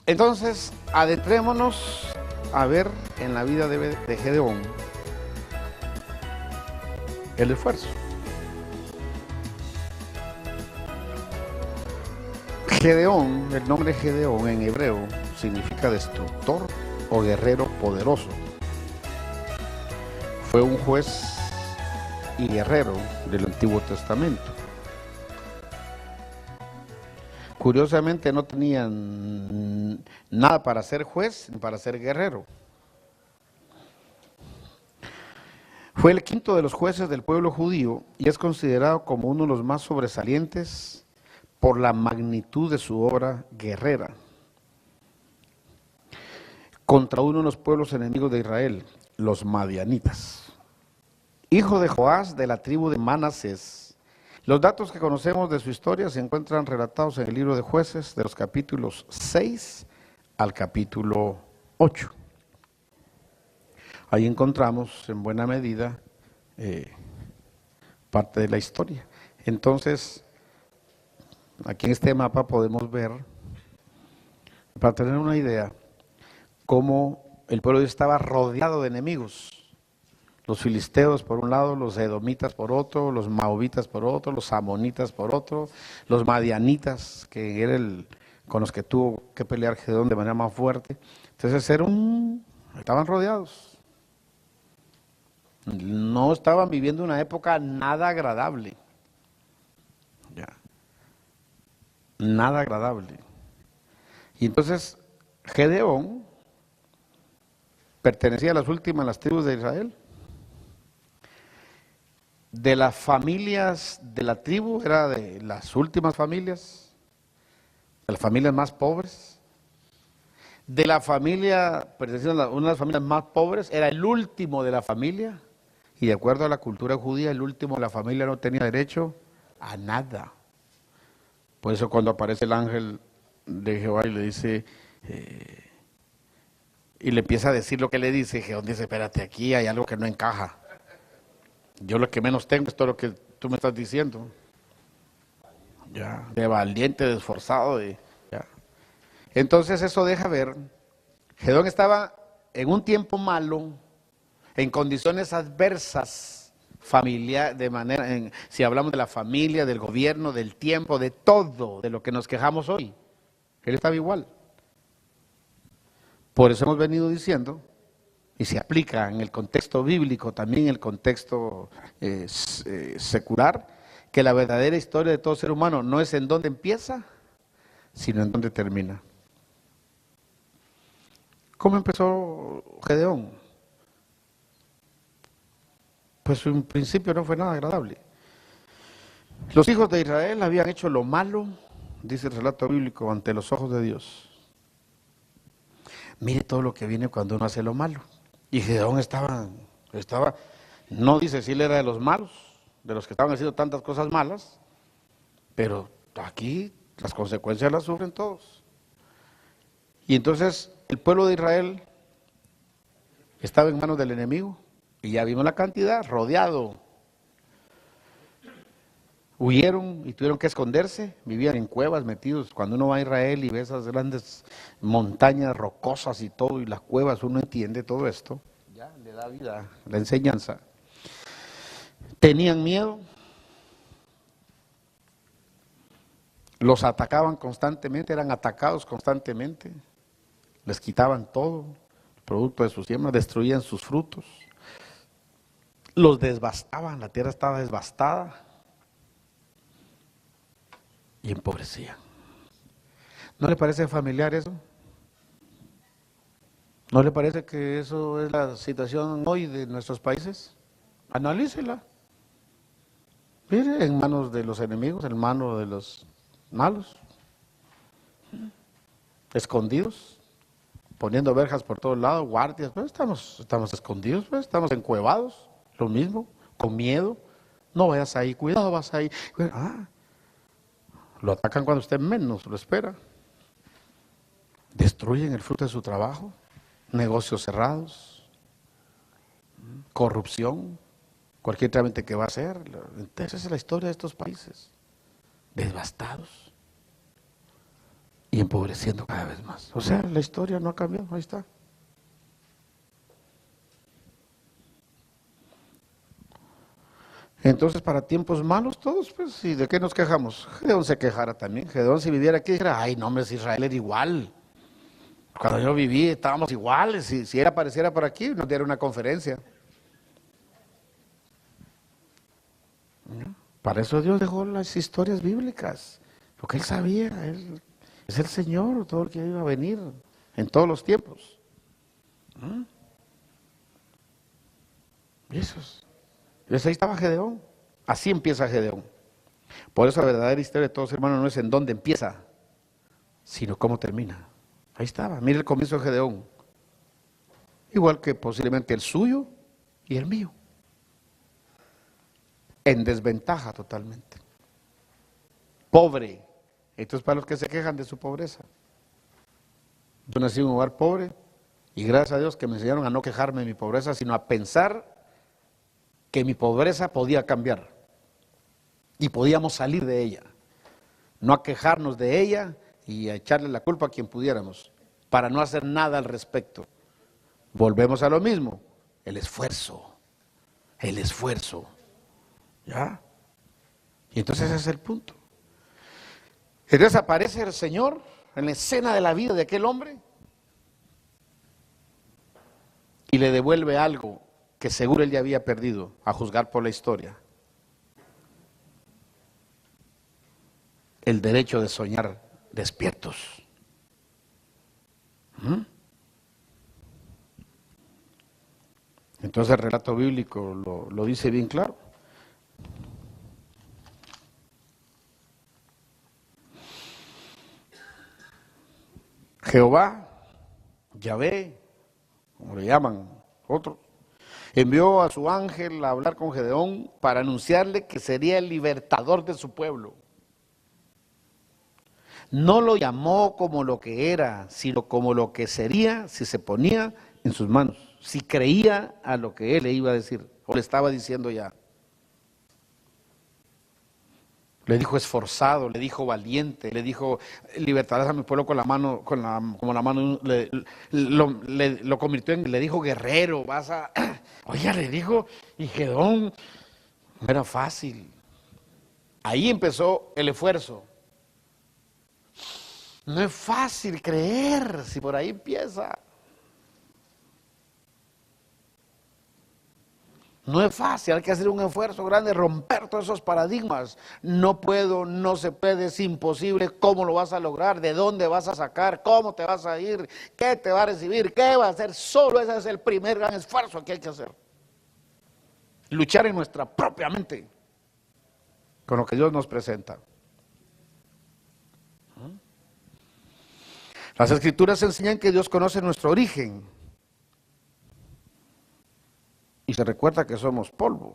Entonces, adentrémonos a ver en la vida de Gedeón el esfuerzo. Gedeón, el nombre Gedeón en hebreo significa destructor o guerrero poderoso. Fue un juez y guerrero del Antiguo Testamento. Curiosamente no tenían nada para ser juez ni para ser guerrero. Fue el quinto de los jueces del pueblo judío y es considerado como uno de los más sobresalientes por la magnitud de su obra guerrera contra uno de los pueblos enemigos de Israel, los madianitas. Hijo de Joás de la tribu de Manasés. Los datos que conocemos de su historia se encuentran relatados en el libro de Jueces, de los capítulos 6 al capítulo 8. Ahí encontramos en buena medida parte de la historia. Entonces, aquí en este mapa podemos ver, para tener una idea, cómo el pueblo estaba rodeado de enemigos. Los filisteos por un lado, los edomitas por otro, los moabitas por otro, los amonitas por otro, los madianitas, que era con los que tuvo que pelear Gedeón de manera más fuerte. Entonces estaban rodeados. No estaban viviendo una época nada agradable. Ya. Nada agradable. Y entonces Gedeón pertenecía a las tribus de Israel. De las familias de la tribu, era de las últimas familias, de las familias más pobres. De la familia, perteneciendo a una de las familias más pobres, era el último de la familia. Y de acuerdo a la cultura judía, el último de la familia no tenía derecho a nada. Por eso cuando aparece el ángel de Jehová y le dice, y le empieza a decir lo que le dice, Gedeón dice, espérate, aquí hay algo que no encaja. Yo lo que menos tengo es todo lo que tú me estás diciendo. Ya, de valiente, de esforzado. Ya. Entonces eso deja ver, Gedeón estaba en un tiempo malo, en condiciones adversas, familiar, si hablamos de la familia, del gobierno, del tiempo, de todo, de lo que nos quejamos hoy. Él estaba igual. Por eso hemos venido diciendo, y se aplica en el contexto bíblico, también en el contexto secular, que la verdadera historia de todo ser humano no es en dónde empieza, sino en dónde termina. ¿Cómo empezó Gedeón? Pues en principio no fue nada agradable. Los hijos de Israel habían hecho lo malo, dice el relato bíblico, ante los ojos de Dios. Mire todo lo que viene cuando uno hace lo malo. Y Gedeón estaba, no dice si él era de los malos, de los que estaban haciendo tantas cosas malas, pero aquí las consecuencias las sufren todos. Y entonces el pueblo de Israel estaba en manos del enemigo, y ya vimos la cantidad, rodeado. Huyeron y tuvieron que esconderse, vivían en cuevas metidos. Cuando uno va a Israel y ve esas grandes montañas rocosas y todo, y las cuevas, uno entiende todo esto, ya le da vida la enseñanza. Tenían miedo, los atacaban constantemente, eran atacados constantemente, les quitaban todo, el producto de sus siembras, destruían sus frutos, los devastaban, la tierra estaba devastada. Y empobrecía. ¿No le parece familiar eso? ¿No le parece que eso es la situación hoy de nuestros países? Analícela. Mire, en manos de los enemigos, en manos de los malos, escondidos, poniendo verjas por todos lados, guardias, pues estamos escondidos, pues estamos encuevados, lo mismo, con miedo. No vayas ahí, cuidado, vas ahí. Lo atacan cuando usted menos lo espera. Destruyen el fruto de su trabajo, negocios cerrados, corrupción, cualquier trámite que va a hacer. Esa es la historia de estos países, devastados. y empobreciendo cada vez más. O sea, la historia no ha cambiado, ahí está. Entonces, para tiempos malos todos, pues, ¿y de qué nos quejamos? Gedeón se quejara también. Gedeón, si viviera aquí, dijera, ay, no, hombre, si Israel era igual. Cuando yo viví, estábamos iguales. Si él apareciera por aquí, nos diera una conferencia. Para eso Dios dejó las historias bíblicas. Porque Él sabía, Él es el Señor, todo el que iba a venir en todos los tiempos. Y eso es. Entonces ahí estaba Gedeón. Así empieza Gedeón. Por eso la verdadera historia de todos, hermanos, no es en dónde empieza, sino cómo termina. Ahí estaba. Mire el comienzo de Gedeón. Igual que posiblemente el suyo y el mío. En desventaja totalmente. Pobre. Esto es para los que se quejan de su pobreza. Yo nací en un hogar pobre y gracias a Dios que me enseñaron a no quejarme de mi pobreza, sino a pensar que mi pobreza podía cambiar y podíamos salir de ella, no a quejarnos de ella y a echarle la culpa a quien pudiéramos, para no hacer nada al respecto. Volvemos a lo mismo, el esfuerzo, ¿ya? Y entonces ese es el punto. Entonces aparece el Señor en la escena de la vida de aquel hombre y le devuelve algo que seguro él ya había perdido, a juzgar por la historia. El derecho de soñar despiertos. Entonces el relato bíblico lo dice bien claro. Jehová, Yahvé, como le llaman otros, envió a su ángel a hablar con Gedeón para anunciarle que sería el libertador de su pueblo. No lo llamó como lo que era, sino como lo que sería si se ponía en sus manos, si creía a lo que él le iba a decir, o le estaba diciendo ya. Le dijo esforzado, le dijo valiente, le dijo libertarás a mi pueblo con la mano, como la mano, lo convirtió en, le dijo guerrero, vas a, oiga, le dijo, y Gedeón, no era fácil. Ahí empezó el esfuerzo. No es fácil creer, si por ahí empieza. No es fácil, hay que hacer un esfuerzo grande, romper todos esos paradigmas. No puedo, no se puede, es imposible. ¿Cómo lo vas a lograr? ¿De dónde vas a sacar? ¿Cómo te vas a ir? ¿Qué te va a recibir? ¿Qué va a hacer? Solo ese es el primer gran esfuerzo que hay que hacer. Luchar en nuestra propia mente con lo que Dios nos presenta. Las Escrituras enseñan que Dios conoce nuestro origen. Y se recuerda que somos polvo.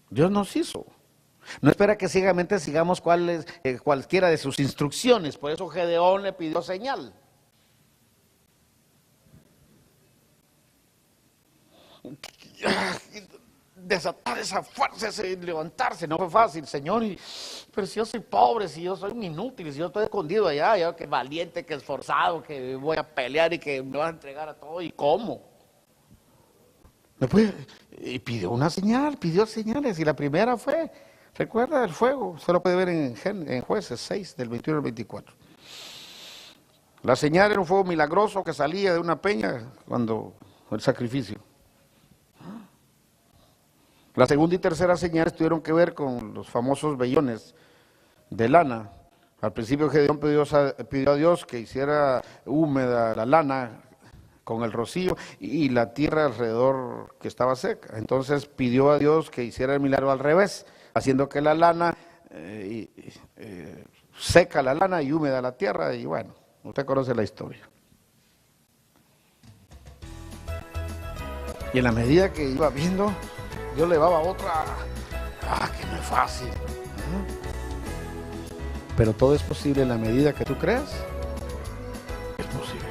Dios nos hizo. No espera que ciegamente sigamos cualquiera de sus instrucciones. Por eso Gedeón le pidió señal. Desatar esa fuerza, ese levantarse, no fue fácil, Señor. Pero si yo soy pobre, si yo soy un inútil, si yo estoy escondido allá, yo que valiente, que esforzado, que voy a pelear y que me vas a entregar a todo. ¿Y cómo? Y pidió señales, y la primera fue, recuerda, el fuego, se lo puede ver en Jueces 6, del 21 al 24. La señal era un fuego milagroso que salía de una peña cuando el sacrificio. La segunda y tercera señales tuvieron que ver con los famosos vellones de lana. Al principio Gedeón pidió a Dios que hiciera húmeda la lana con el rocío y la tierra alrededor que estaba seca. Entonces pidió a Dios que hiciera el milagro al revés, haciendo que la lana seca la lana y húmeda la tierra, y bueno, usted conoce la historia. Y en la medida que iba viendo, Dios le daba otra, que no es fácil. Pero todo es posible en la medida que tú creas, es posible.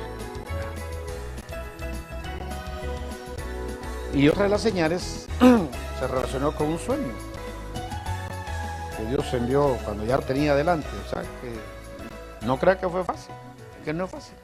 Y otra de las señales se relacionó con un sueño que Dios envió cuando ya lo tenía adelante. O sea, que no crea que fue fácil. que no es fácil.